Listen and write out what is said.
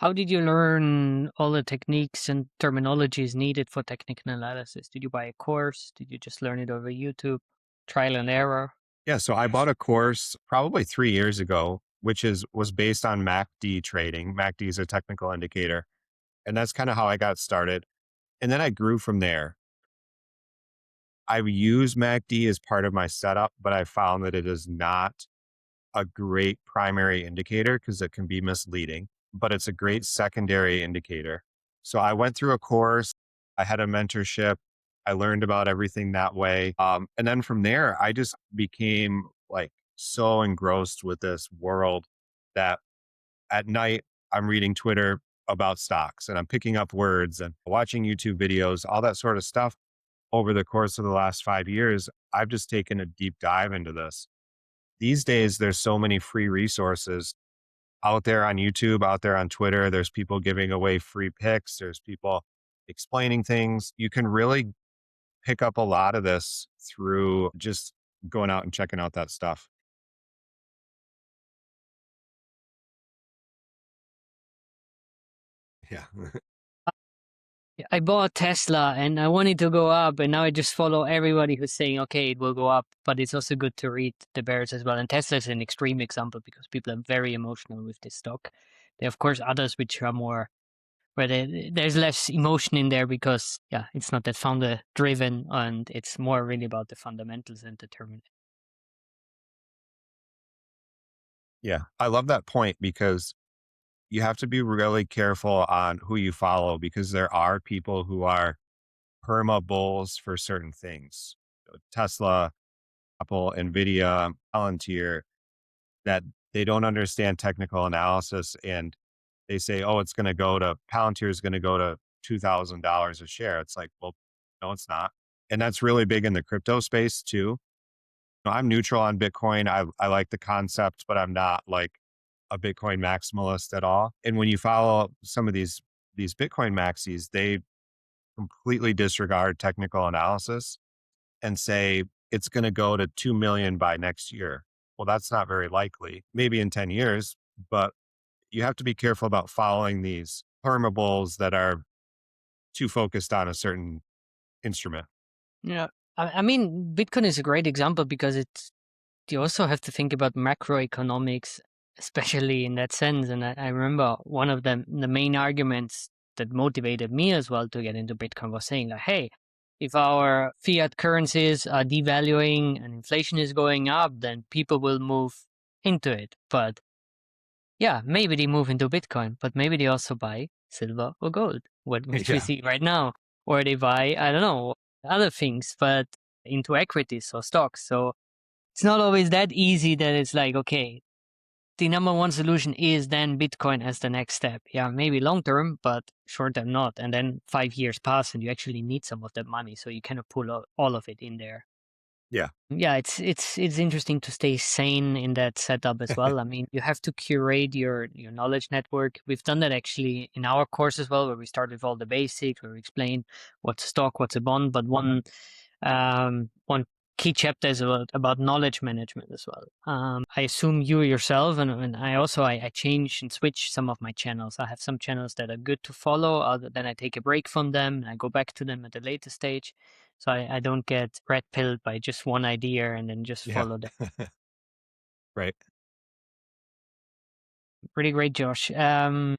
How did you learn all the techniques and terminologies needed for technical analysis? Did you buy a course? Did you just learn it over YouTube? Trial and error? Yeah, so I bought a course probably 3 years ago, which was based on MACD trading. MACD is a technical indicator, and that's kinda how I got started, and then I grew from there. I use MACD as part of my setup, but I found that it is not a great primary indicator because it can be misleading, but it's a great secondary indicator. So I went through a course, I had a mentorship, I learned about everything that way. And then from there, I just became like so engrossed with this world that at night I'm reading Twitter about stocks and I'm picking up words and watching YouTube videos, all that sort of stuff. Over the course of the last 5 years, I've just taken a deep dive into this. These days, there's so many free resources out there on YouTube, out there on Twitter. There's people giving away free picks. There's people explaining things. You can really pick up a lot of this through just going out and checking out that stuff. Yeah. Yeah, I bought Tesla and I wanted to go up, and now I just follow everybody who's saying, okay, it will go up. But it's also good to read the bears as well. And Tesla is an extreme example because people are very emotional with this stock. There are, of course, others which are more where there's less emotion in there because, yeah, it's not that founder driven and it's more really about the fundamentals and determine. Yeah. I love that point because you have to be really careful on who you follow because there are people who are perma bulls for certain things. Tesla, Apple, Nvidia, Palantir, that they don't understand technical analysis and they say, oh, it's going to go to Palantir is going to go to $2,000 a share. It's like, well, no, it's not. And that's really big in the crypto space too. I'm neutral on Bitcoin. I like the concept, but I'm not like a Bitcoin maximalist at all. And when you follow some of these Bitcoin maxis, they completely disregard technical analysis and say it's going to go to 2 million by next year. Well, that's not very likely. Maybe in 10 years, but you have to be careful about following these permables that are too focused on a certain instrument. Yeah. I mean, Bitcoin is a great example because you also have to think about macroeconomics, especially in that sense. And I remember one of the main arguments that motivated me as well to get into Bitcoin was saying like, hey, if our fiat currencies are devaluing and inflation is going up, then people will move into it. But yeah, maybe they move into Bitcoin, but maybe they also buy silver or gold, which we Yeah. see right now, or they buy, I don't know, other things, but into equities or stocks. So it's not always that easy that it's like, okay, the number one solution is then Bitcoin as the next step. Yeah, maybe long term, but short term not. And then 5 years pass and you actually need some of that money. So you cannot pull all of it in there. Yeah. Yeah, it's interesting to stay sane in that setup as well. I mean, you have to curate your knowledge network. We've done that actually in our course as well, where we start with all the basics, where we explain what's a stock, what's a bond. But one key chapter is about knowledge management as well. I assume you yourself, and I also I change and switch some of my channels. I have some channels that are good to follow, other then I take a break from them and I go back to them at a later stage. So I don't get red pilled by just one idea and then just Yeah. follow that. Right. Pretty great, Josh.